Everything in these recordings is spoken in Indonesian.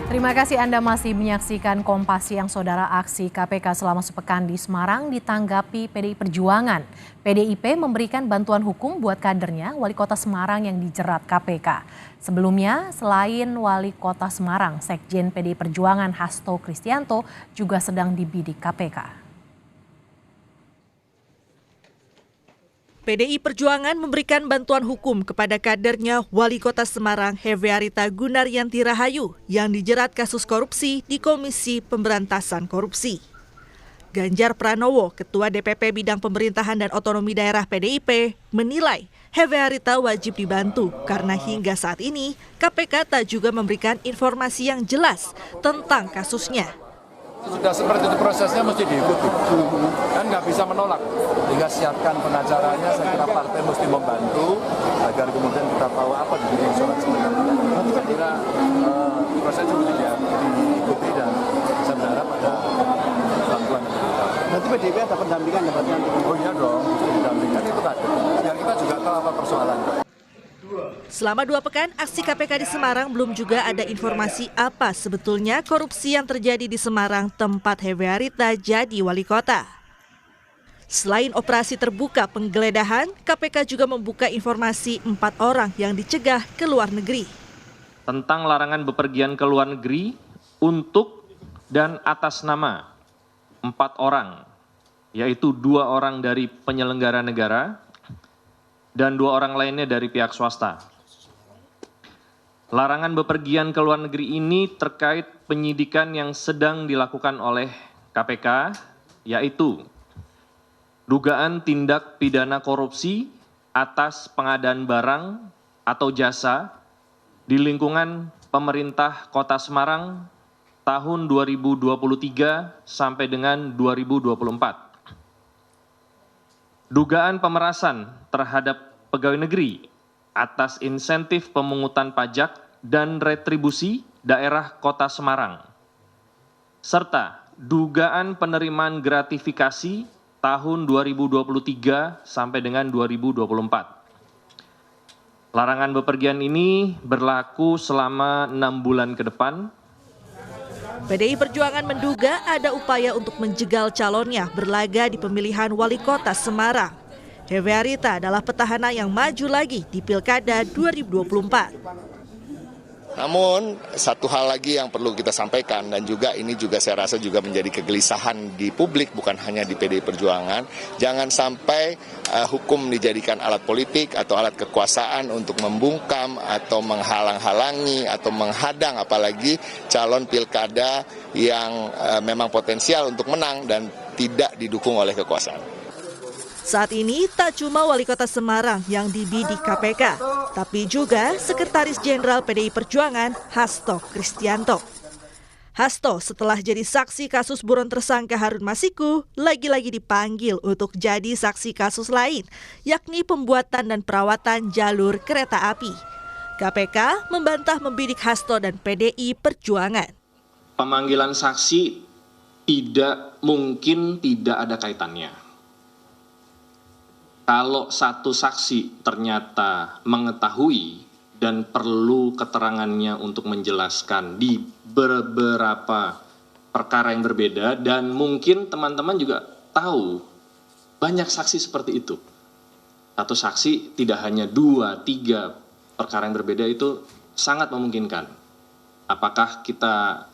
Terima kasih Anda masih menyaksikan Kompas Siang. Saudara, aksi KPK selama sepekan di Semarang ditanggapi PDI Perjuangan. PDIP memberikan bantuan hukum buat kadernya Wali Kota Semarang yang dijerat KPK. Sebelumnya, selain Wali Kota Semarang, Sekjen PDI Perjuangan Hasto Kristianto juga sedang dibidik KPK. PDI Perjuangan memberikan bantuan hukum kepada kadernya Wali Kota Semarang Hevearita Gunaryanti Rahayu yang dijerat kasus korupsi di Komisi Pemberantasan Korupsi. Ganjar Pranowo, Ketua DPP Bidang Pemerintahan dan Otonomi Daerah PDIP, menilai Hevearita wajib dibantu karena hingga saat ini KPK tak juga memberikan informasi yang jelas tentang kasusnya. Sudah seperti itu prosesnya mesti diikuti, kan nggak bisa menolak. Jika siapkan pengacaranya, saya kira partai mesti membantu agar kemudian kita tahu apa di surat sebenarnya. Saya kira prosesnya mesti diikuti dan saya berharap ada bantuan. Nanti PDIP ada pendampingan ya Pak? Oh iya dong, mesti didampingkan itu kan. Biar kita juga tahu apa persoalan. Selama 2 pekan, aksi KPK di Semarang belum juga ada informasi apa sebetulnya korupsi yang terjadi di Semarang tempat Hevearita jadi wali kota. Selain operasi terbuka penggeledahan, KPK juga membuka informasi 4 orang yang dicegah ke luar negeri. Tentang larangan bepergian ke luar negeri untuk dan atas nama 4 orang, yaitu 2 orang dari penyelenggara negara dan 2 orang lainnya dari pihak swasta. Larangan bepergian ke luar negeri ini terkait penyidikan yang sedang dilakukan oleh KPK, yaitu dugaan tindak pidana korupsi atas pengadaan barang atau jasa di lingkungan pemerintah Kota Semarang tahun 2023 sampai dengan 2024. Dugaan pemerasan terhadap pegawai negeri atas insentif pemungutan pajak dan retribusi daerah Kota Semarang, serta dugaan penerimaan gratifikasi tahun 2023 sampai dengan 2024. Larangan bepergian ini berlaku selama 6 bulan ke depan. PDI Perjuangan menduga ada upaya untuk menjegal calonnya berlaga di pemilihan wali kota Semarang. Hevearita adalah petahana yang maju lagi di Pilkada 2024. Namun satu hal lagi yang perlu kita sampaikan dan juga ini juga saya rasa juga menjadi kegelisahan di publik bukan hanya di PDI Perjuangan, jangan sampai hukum dijadikan alat politik atau alat kekuasaan untuk membungkam atau menghalang-halangi atau menghadang apalagi calon pilkada yang memang potensial untuk menang dan tidak didukung oleh kekuasaan. Saat ini tak cuma Wali Kota Semarang yang dibidik KPK, tapi juga Sekretaris Jenderal PDI Perjuangan Hasto Kristianto. Hasto setelah jadi saksi kasus buron tersangka Harun Masiku, lagi-lagi dipanggil untuk jadi saksi kasus lain, yakni pembuatan dan perawatan jalur kereta api. KPK membantah membidik Hasto dan PDI Perjuangan. Pemanggilan saksi tidak mungkin tidak ada kaitannya. Kalau satu saksi ternyata mengetahui dan perlu keterangannya untuk menjelaskan di beberapa perkara yang berbeda, dan mungkin teman-teman juga tahu banyak saksi seperti itu. Satu saksi tidak hanya 2, 3 perkara yang berbeda itu sangat memungkinkan. Apakah kita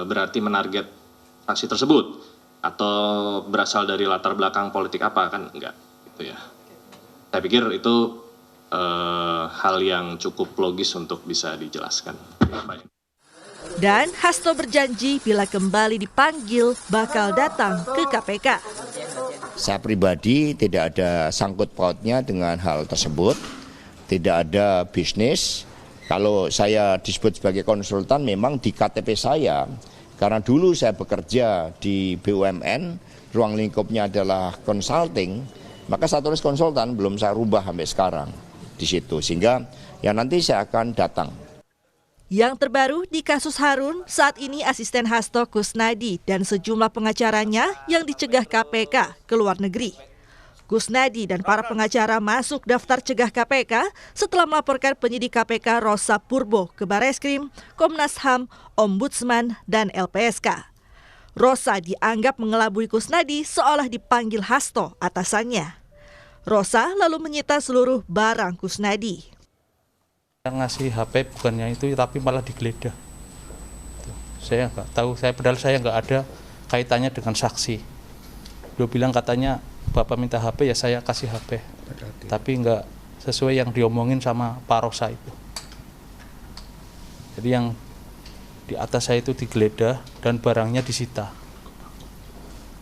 berarti menarget saksi tersebut atau berasal dari latar belakang politik apa, kan enggak gitu ya. Saya pikir itu hal yang cukup logis untuk bisa dijelaskan. Dan Hasto berjanji bila kembali dipanggil bakal datang ke KPK. Saya pribadi tidak ada sangkut pautnya dengan hal tersebut, tidak ada bisnis. Kalau saya disebut sebagai konsultan memang di KTP saya, karena dulu saya bekerja di BUMN, ruang lingkupnya adalah consulting. Maka saya tulis konsultan, belum saya rubah sampai sekarang di situ. Sehingga ya nanti saya akan datang. Yang terbaru di kasus Harun, saat ini asisten Hasto Kusnadi dan sejumlah pengacaranya yang dicegah KPK ke luar negeri. Kusnadi dan para pengacara masuk daftar cegah KPK setelah melaporkan penyidik KPK Rosa Purbo ke Bareskrim, Komnas HAM, Ombudsman, dan LPSK. Rosa dianggap mengelabui Kusnadi seolah dipanggil Hasto atasannya. Rosa lalu menyita seluruh barang Kusnadi. Yang ngasih HP bukannya itu, tapi malah digeledah. Saya nggak tahu, padahal saya nggak ada kaitannya dengan saksi. Dia bilang katanya Bapak minta HP, ya saya kasih HP. Tapi nggak sesuai yang diomongin sama Pak Rosa itu. Jadi yang di atas saya itu digeledah dan barangnya disita.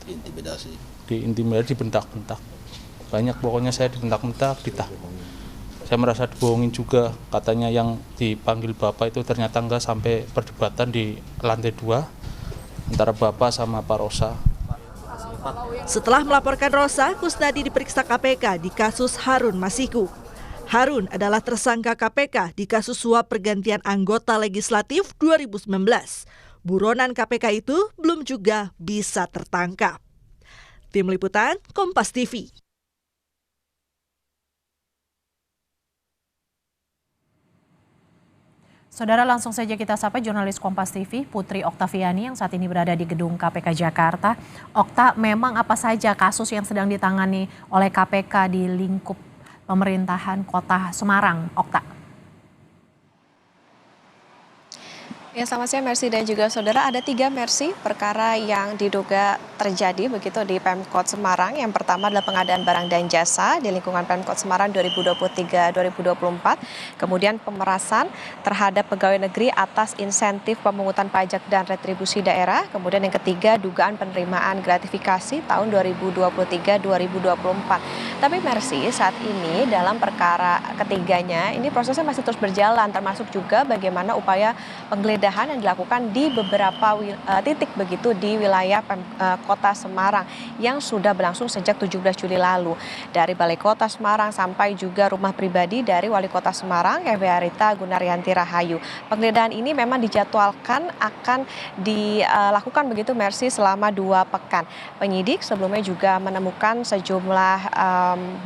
Diintimidasi, dibentak-bentak. Banyak pokoknya saya dibentak-bentak, saya merasa dibohongin juga. Katanya yang dipanggil Bapak itu ternyata nggak, sampai perdebatan di lantai 2 antara Bapak sama Pak Rosa. Setelah melaporkan Rosa, Kusnadi diperiksa KPK di kasus Harun Masiku. Harun adalah tersangka KPK di kasus suap pergantian anggota legislatif 2019. Buronan KPK itu belum juga bisa tertangkap. Tim Liputan, Kompas TV. Saudara, langsung saja kita sapa jurnalis Kompas TV, Putri Oktaviani yang saat ini berada di gedung KPK Jakarta. Okta, memang apa saja kasus yang sedang ditangani oleh KPK di lingkup pemerintahan Kota Semarang, Okta? Ya, selamat siang Mercy dan juga saudara. Ada 3 Mercy perkara yang diduga terjadi begitu di Pemkot Semarang. Yang pertama adalah pengadaan barang dan jasa di lingkungan Pemkot Semarang 2023-2024. Kemudian pemerasan terhadap pegawai negeri atas insentif pemungutan pajak dan retribusi daerah. Kemudian yang ketiga, dugaan penerimaan gratifikasi tahun 2023-2024. Tapi Mercy, saat ini dalam perkara ketiganya ini prosesnya masih terus berjalan, termasuk juga bagaimana upaya penggeledahan yang dilakukan di beberapa titik begitu di wilayah Kota Semarang yang sudah berlangsung sejak 17 Juli lalu. Dari Balai Kota Semarang sampai juga rumah pribadi dari Wali Kota Semarang, Hefearita Gunaryanti Rahayu. Penggeledahan ini memang dijadwalkan akan dilakukan begitu Mercy selama 2 pekan. Penyidik sebelumnya juga menemukan sejumlah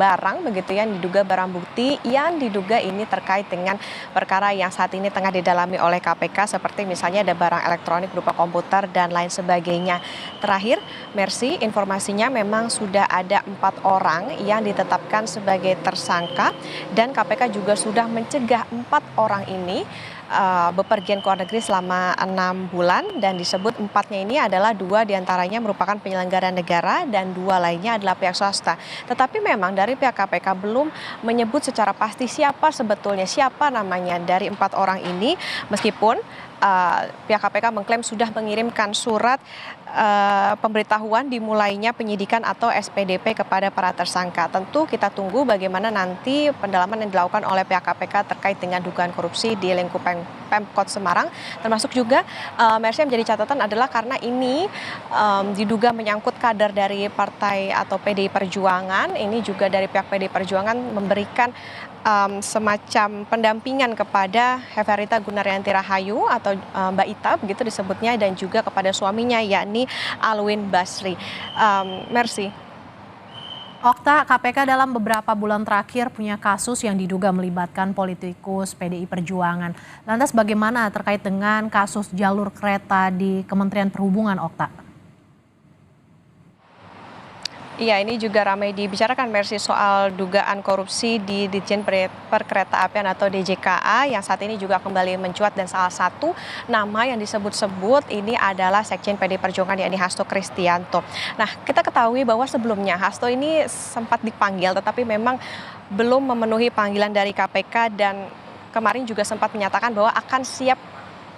barang begitu yang diduga barang bukti yang diduga ini terkait dengan perkara yang saat ini tengah didalami oleh KPK, seperti misalnya ada barang elektronik berupa komputer dan lain sebagainya. Terakhir, Mercy, informasinya memang sudah ada 4 orang yang ditetapkan sebagai tersangka dan KPK juga sudah mencegah 4 orang ini bepergian ke luar negeri selama 6 bulan, dan disebut 4-nya ini adalah 2 diantaranya merupakan penyelenggara negara dan 2 lainnya adalah pihak swasta. Tetapi memang dari pihak KPK belum menyebut secara pasti siapa namanya dari 4 orang ini, meskipun pihak KPK mengklaim sudah mengirimkan surat pemberitahuan dimulainya penyidikan atau SPDP kepada para tersangka. Tentu kita tunggu bagaimana nanti pendalaman yang dilakukan oleh pihak KPK terkait dengan dugaan korupsi di lingkup Pemkot Semarang. Termasuk juga Mercy, yang menjadi catatan adalah karena ini diduga menyangkut kader dari partai atau PDI Perjuangan. Ini juga dari pihak PDI Perjuangan memberikan semacam pendampingan kepada Hefearita Gunaryanti Rahayu atau Mbak Ita begitu disebutnya, dan juga kepada suaminya yakni Alwin Basri. Mercy. Okta, KPK dalam beberapa bulan terakhir punya kasus yang diduga melibatkan politikus PDI Perjuangan. Lantas bagaimana terkait dengan kasus jalur kereta di Kementerian Perhubungan, Okta? Iya, ini juga ramai dibicarakan Mercy soal dugaan korupsi di Ditjen Perkeretaapian atau DJKA yang saat ini juga kembali mencuat, dan salah satu nama yang disebut-sebut ini adalah Sekjen PD Perjuangan yakni Hasto Kristianto. Nah, kita ketahui bahwa sebelumnya Hasto ini sempat dipanggil tetapi memang belum memenuhi panggilan dari KPK, dan kemarin juga sempat menyatakan bahwa akan siap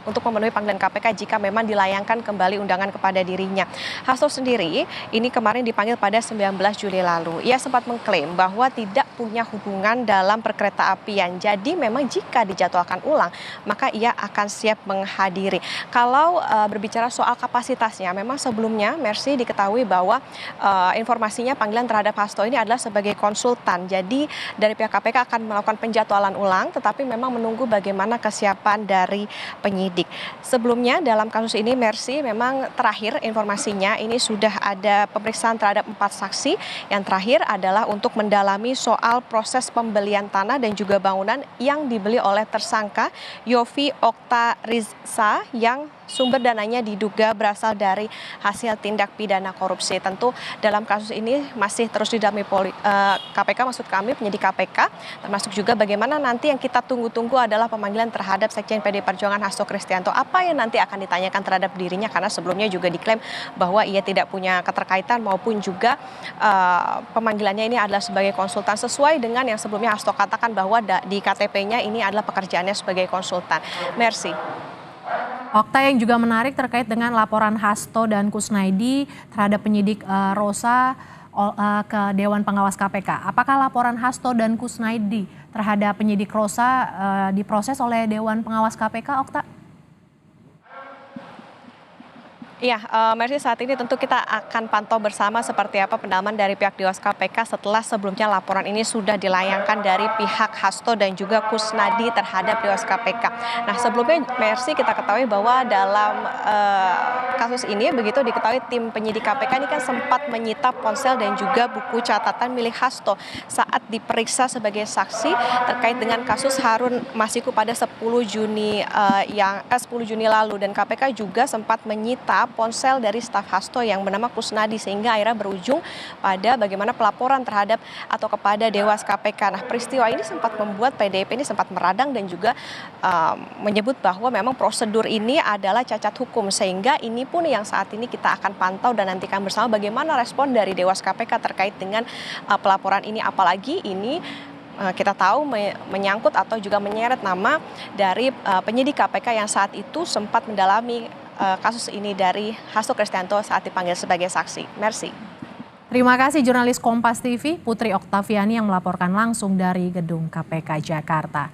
untuk memenuhi panggilan KPK jika memang dilayangkan kembali undangan kepada dirinya. Hasto sendiri ini kemarin dipanggil pada 19 Juli lalu. Ia sempat mengklaim bahwa tidak punya hubungan dalam perkeretaapian. Jadi memang jika dijadwalkan ulang, maka ia akan siap menghadiri. Kalau berbicara soal kapasitasnya, memang sebelumnya Mercy diketahui bahwa informasinya panggilan terhadap Hasto ini adalah sebagai konsultan. Jadi dari pihak KPK akan melakukan penjadwalan ulang, tetapi memang menunggu bagaimana kesiapan dari penyidik. penyidik. Sebelumnya dalam kasus ini Mercy memang terakhir informasinya ini sudah ada pemeriksaan terhadap 4 saksi. Yang terakhir adalah untuk mendalami soal proses pembelian tanah dan juga bangunan yang dibeli oleh tersangka Yofi Okta Rizsa yang sumber dananya diduga berasal dari hasil tindak pidana korupsi. Tentu dalam kasus ini masih terus didalami KPK, maksud kami penyidik KPK, termasuk juga bagaimana nanti yang kita tunggu-tunggu adalah pemanggilan terhadap Sekjen PDI Perjuangan Hasto Kristianto. Apa yang nanti akan ditanyakan terhadap dirinya, karena sebelumnya juga diklaim bahwa ia tidak punya keterkaitan maupun juga pemanggilannya ini adalah sebagai konsultan sesuai dengan yang sebelumnya Hasto katakan bahwa di KTP-nya ini adalah pekerjaannya sebagai konsultan. Mercy. Okta, yang juga menarik terkait dengan laporan Hasto dan Kusnaidi terhadap penyidik Rosa ke Dewan Pengawas KPK. Apakah laporan Hasto dan Kusnaidi terhadap penyidik Rosa diproses oleh Dewan Pengawas KPK, Okta? Iya, Mercy, saat ini tentu kita akan pantau bersama seperti apa pendalaman dari pihak Dewas KPK setelah sebelumnya laporan ini sudah dilayangkan dari pihak Hasto dan juga Kusnadi terhadap Dewas KPK. Nah, sebelumnya Mercy, kita ketahui bahwa dalam kasus ini begitu diketahui tim penyidik KPK ini kan sempat menyita ponsel dan juga buku catatan milik Hasto saat diperiksa sebagai saksi terkait dengan kasus Harun Masiku pada 10 Juni lalu, dan KPK juga sempat menyita ponsel dari staf Hasto yang bernama Kusnadi sehingga akhirnya berujung pada bagaimana pelaporan terhadap atau kepada Dewas KPK. Nah, peristiwa ini sempat membuat PDIP ini sempat meradang dan juga menyebut bahwa memang prosedur ini adalah cacat hukum, sehingga ini pun yang saat ini kita akan pantau dan nantikan bersama bagaimana respon dari Dewas KPK terkait dengan pelaporan ini, apalagi ini kita tahu menyangkut atau juga menyeret nama dari penyidik KPK yang saat itu sempat mendalami kasus ini dari Hasto Kristianto saat dipanggil sebagai saksi. Mercy. Terima kasih jurnalis Kompas TV Putri Oktaviani yang melaporkan langsung dari gedung KPK Jakarta.